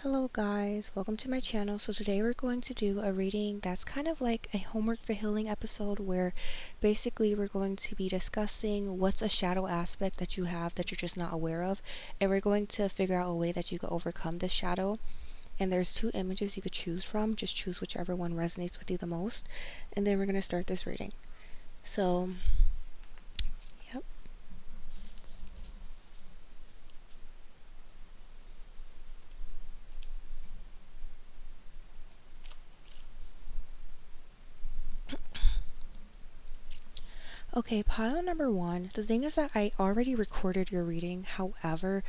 Hello guys, welcome to my channel. So today we're going to do a reading that's kind of like a homework for healing episode where basically we're going to be discussing what's a shadow aspect that you have that you're just not aware of, and we're going to figure out a way that you can overcome this shadow. And there's two images you could choose from. Just choose whichever one resonates with you the most, and then we're going to start this reading. So yep. Okay, pile number one. The thing is that I already recorded your reading. However,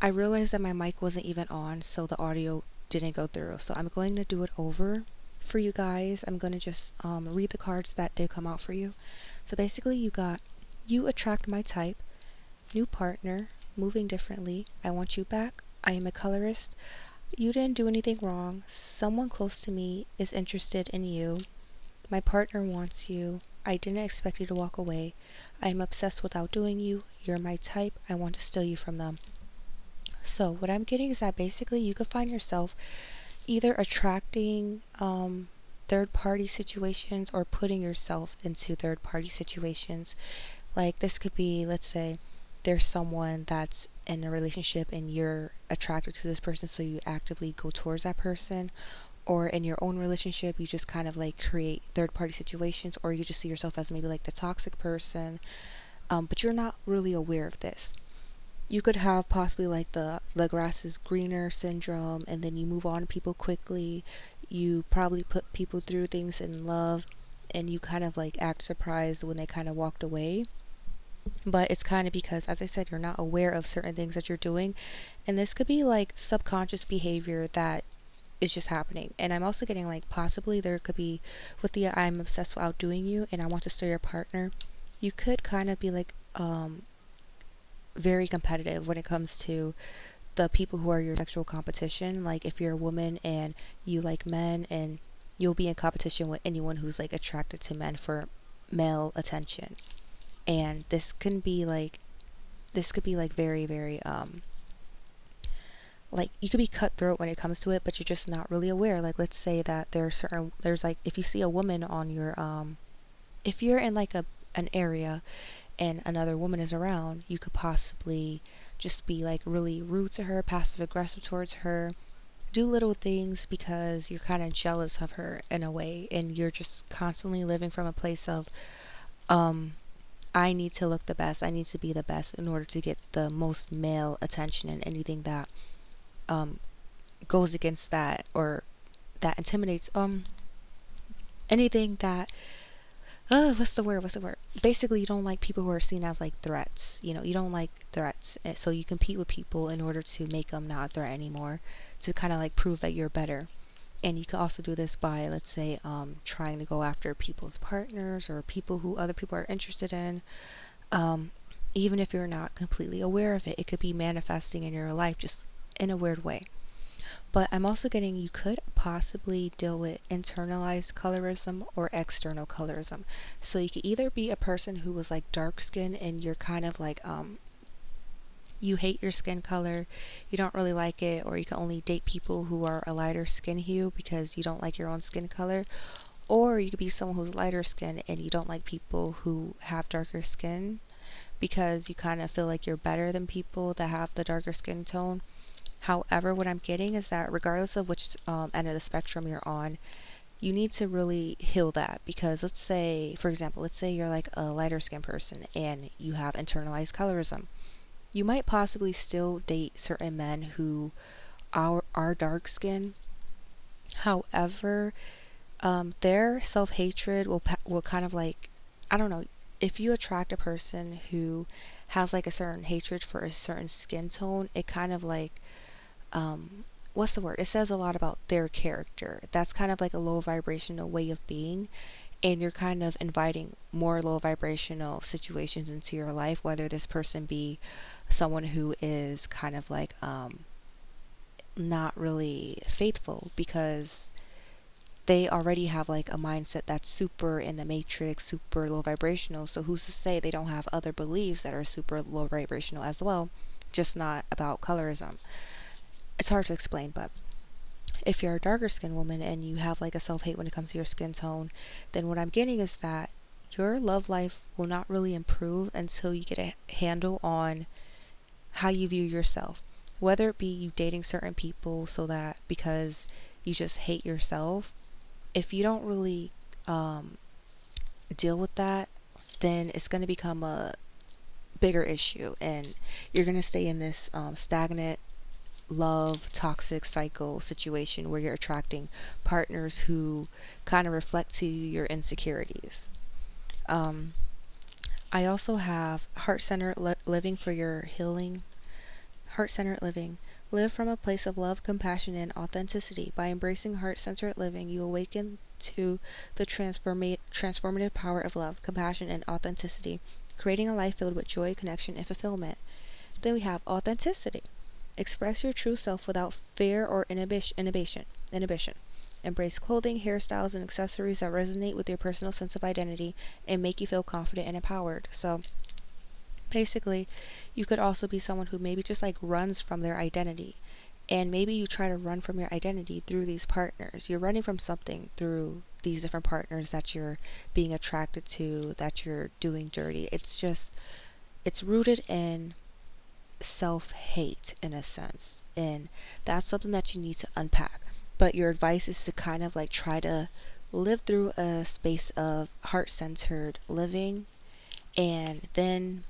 I realized that my mic wasn't even on, so the audio didn't go through. So I'm going to do it over for you guys. I'm going to just read the cards that did come out for you. So basically you got, you attract my type, new partner, moving differently, I want you back, I am a colorist, you didn't do anything wrong, someone close to me is interested in you, my partner wants you, I didn't expect you to walk away, I am obsessed with outdoing you, you're my type, I want to steal you from them. So what I'm getting is that basically you could find yourself either attracting third party situations or putting yourself into third party situations. Like this could be, let's say there's someone that's in a relationship and you're attracted to this person, so you actively go towards that person, or in your own relationship you just kind of like create third party situations, or you just see yourself as maybe like the toxic person, but you're not really aware of this. You could have possibly like the grass is greener syndrome, and then you move on to people quickly. You probably put people through things in love, and you kind of like act surprised when they kind of walked away. But it's kind of because, as I said, you're not aware of certain things that you're doing, and this could be like subconscious behavior that is just happening. And I'm also getting like possibly there could be with the I'm obsessed with outdoing you and I want to steal your partner. You could kind of be like very competitive when it comes to the people who are your sexual competition. Like if you're a woman and you like men, and you'll be in competition with anyone who's like attracted to men for male attention. And this could be like very very like you could be cutthroat when it comes to it, but you're just not really aware. Like let's say that there's like if you see a woman on your if you're in like an area and another woman is around, you could possibly just be like really rude to her, passive aggressive towards her, do little things because you're kind of jealous of her in a way, and you're just constantly living from a place of um I need to look the best, I need to be the best in order to get the most male attention, and anything that um goes against that, or that intimidates anything that what's the word? Basically, you don't like people who are seen as like threats. You don't like threats. So you compete with people in order to make them not a threat anymore, to kind of like prove that you're better. And you can also do this by, let's say, trying to go after people's partners or people who other people are interested in. Um, Even if you're not completely aware of it, it could be manifesting in your life just in a weird way. But I'm also getting you could possibly deal with internalized colorism or external colorism. So you could either be a person who was like dark skin and you're kind of like you hate your skin color, you don't really like it, or you can only date people who are a lighter skin hue because you don't like your own skin color. Or you could be someone who's lighter skin and you don't like people who have darker skin because you kind of feel like you're better than people that have the darker skin tone. However, what I'm getting is that regardless of which end of the spectrum you're on, you need to really heal that. Because let's say, for example, let's say you're like a lighter skin person and you have internalized colorism. You might possibly still date certain men who are dark skin. However, their self-hatred will kind of like, I don't know, if you attract a person who has like a certain hatred for a certain skin tone, it kind of like what's the word? It says a lot about their character. That's kind of like a low vibrational way of being, and you're kind of inviting more low vibrational situations into your life, whether this person be someone who is kind of like not really faithful because they already have like a mindset that's super in the matrix, super low vibrational. So who's to say they don't have other beliefs that are super low vibrational as well, just not about colorism. It's hard to explain, but if you're a darker skinned woman and you have like a self hate when it comes to your skin tone, then what I'm getting is that your love life will not really improve until you get a handle on how you view yourself. Whether it be you dating certain people so that because you just hate yourself, if you don't really deal with that, then it's going to become a bigger issue and you're going to stay in this stagnant love toxic cycle situation where you're attracting partners who kind of reflect to your insecurities. um, I also have heart-centered living for your healing. Heart-centered living. Live from a place of love, compassion, and authenticity. By embracing heart-centered living, you awaken to the transformative power of love, compassion, and authenticity, creating a life filled with joy, connection, and fulfillment. Then we have authenticity. Express your true self without fear or inhibition. Embrace clothing, hairstyles, and accessories that resonate with your personal sense of identity and make you feel confident and empowered. So basically, you could also be someone who maybe just like runs from their identity. And maybe you try to run from your identity through these partners. You're running from something through these different partners that you're being attracted to, that you're doing dirty. It's rooted in self hate in a sense. And that's something that you need to unpack. But your advice is to kind of like try to live through a space of heart centered living. And then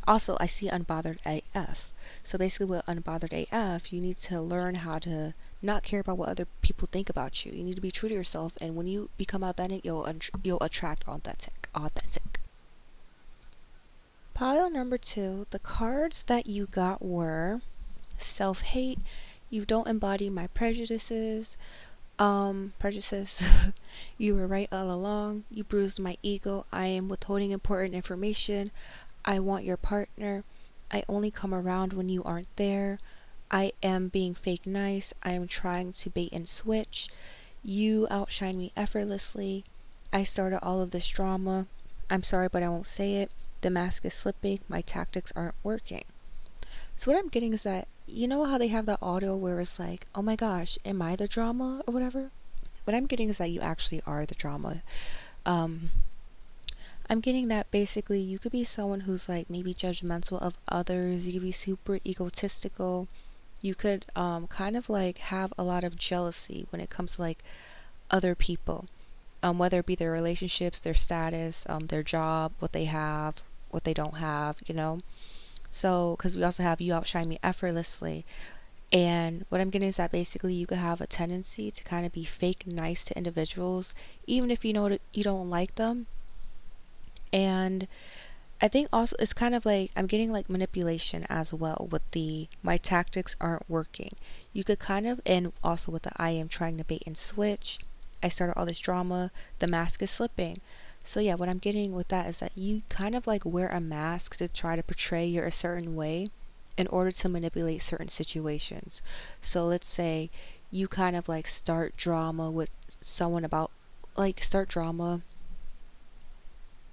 also, I see unbothered AF. So basically, with unbothered AF, you need to learn how to not care about what other people think about you. You need to be true to yourself, and when you become authentic, you'll attract authentic. Pile number 2, the cards that you got were self hate. You don't embody my prejudices. Prejudices. You were right all along. You bruised my ego. I am withholding important information. I want your partner. I only come around when you aren't there. I am being fake nice. I am trying to bait and switch. You outshine me effortlessly. I started all of this drama. I'm sorry, but I won't say it. The mask is slipping. My tactics aren't working. So what I'm getting is that, you know how they have that audio where it's like, oh my gosh, am I the drama or whatever? What I'm getting is that you actually are the drama. Um, I'm getting that basically you could be someone who's like maybe judgmental of others. You could be super egotistical. You could kind of like have a lot of jealousy when it comes to like other people, whether it be their relationships, their status, their job, what they have, what they don't have, you know. So, because we also have you outshine me effortlessly. And what I'm getting is that basically you could have a tendency to kind of be fake nice to individuals, even if you know that you don't like them. And I think also it's kind of like I'm getting like manipulation as well with the my tactics aren't working. You could kind of, and also with the I am trying to bait and switch. I started all this drama. The mask is slipping. So yeah, what I'm getting with that is that you kind of like wear a mask to try to portray you're a certain way in order to manipulate certain situations. So let's say you kind of like start drama with someone about like start drama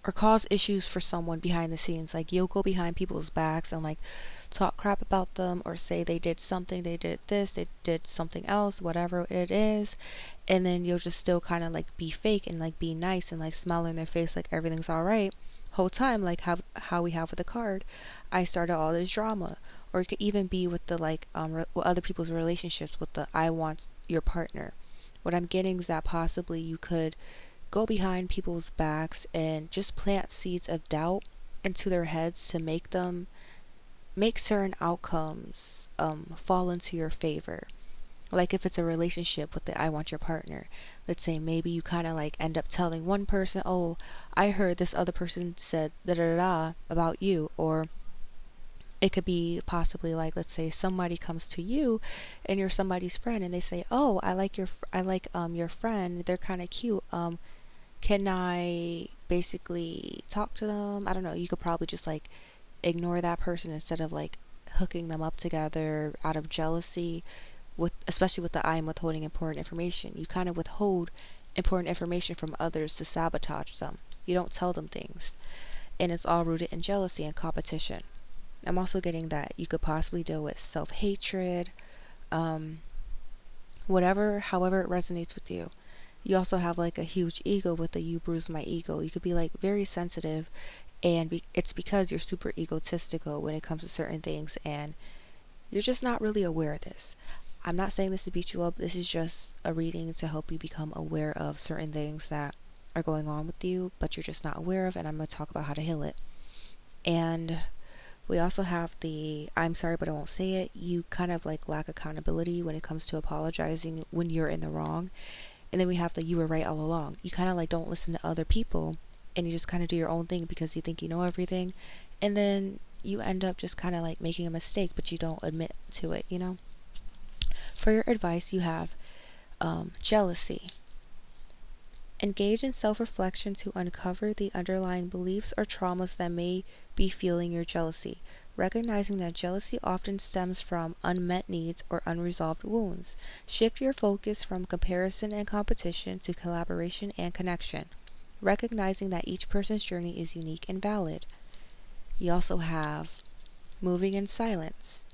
or cause issues for someone behind the scenes. Like you'll go behind people's backs and like talk crap about them or say they did something, they did this, they did something else, whatever it is. And then you'll just still kind of like be fake and like be nice and like smile in their face like everything's all right. Whole time, like how we have with the card, I started all this drama. Or it could even be with the like with other people's relationships with the I want your partner. What I'm getting is that possibly you could go behind people's backs and just plant seeds of doubt into their heads to make them make certain outcomes fall into your favor. Like if it's a relationship with the I want your partner, let's say maybe you kind of like end up telling one person, oh, I heard this other person said da da da about you. Or it could be possibly like, let's say somebody comes to you and you're somebody's friend and they say, oh, I like your friend, they're kind of cute, can I basically talk to them? I don't know. You could probably just like ignore that person instead of like hooking them up together out of jealousy. With especially with the I am withholding important information, you kind of withhold important information from others to sabotage them. You don't tell them things, and it's all rooted in jealousy and competition. I'm also getting that you could possibly deal with self hatred, um, Whatever, however it resonates with you. You also have like a huge ego with the you bruised my ego. You could be like very sensitive, and it's because you're super egotistical when it comes to certain things, and you're just not really aware of this. I'm not saying this to beat you up. This is just a reading to help you become aware of certain things that are going on with you, but you're just not aware of, and I'm going to talk about how to heal it. And we also have the I'm sorry, but I won't say it. You kind of like lack accountability when it comes to apologizing when you're in the wrong. And then we have the you were right all along. You kind of like don't listen to other people, and you just kind of do your own thing because you think you know everything. And then you end up just kind of like making a mistake, but you don't admit to it, you know? For your advice, you have jealousy. Engage in self reflection to uncover the underlying beliefs or traumas that may be fueling your jealousy, recognizing that jealousy often stems from unmet needs or unresolved wounds. Shift your focus from comparison and competition to collaboration and connection, recognizing that each person's journey is unique and valid. You also have moving in silence.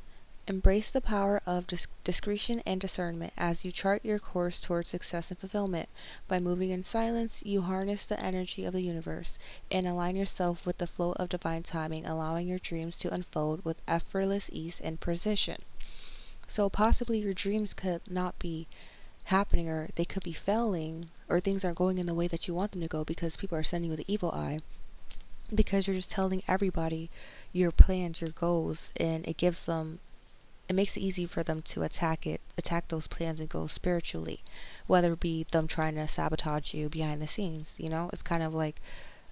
Embrace the power of discretion and discernment as you chart your course towards success and fulfillment. By moving in silence, you harness the energy of the universe and align yourself with the flow of divine timing, allowing your dreams to unfold with effortless ease and precision. So, possibly your dreams could not be happening, or they could be failing, or things aren't going in the way that you want them to go because people are sending you the evil eye. Because you're just telling everybody your plans, your goals, and it makes it easy for them to attack those plans and goals spiritually, whether it be them trying to sabotage you behind the scenes. It's kind of like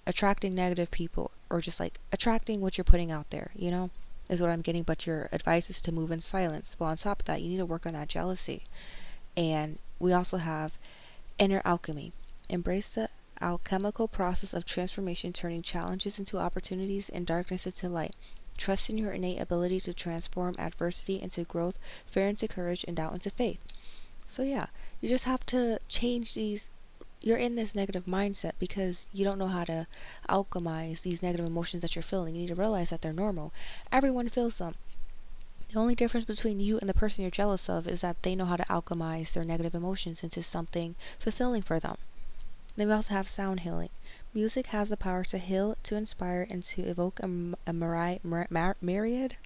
attracting negative people, or just like attracting what you're putting out there, is what I'm getting. But your advice is to move in silence. But on top of that, you need to work on that jealousy. And we also have inner alchemy. Embrace the alchemical process of transformation, turning challenges into opportunities and darkness into light. Trust in your innate ability to transform adversity into growth, fear into courage, and doubt into faith. So yeah, you just have to change these. You're in this negative mindset because you don't know how to alchemize these negative emotions that you're feeling. You need to realize that they're normal. Everyone feels them. The only difference between you and the person you're jealous of is that they know how to alchemize their negative emotions into something fulfilling for them. Then we also have sound healing. Music has the power to heal, to inspire, and to evoke a myriad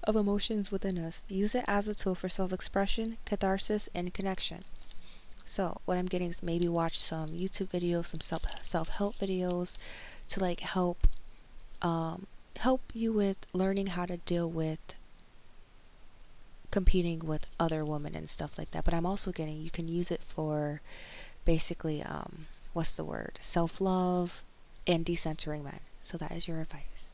of emotions within us. Use it as a tool for self-expression, catharsis, and connection. So what I'm getting is maybe watch some YouTube videos, some self-help videos to like help you with learning how to deal with competing with other women and stuff like that. But I'm also getting you can use it for basically what's the word? Self-love and decentering men. So that is your advice.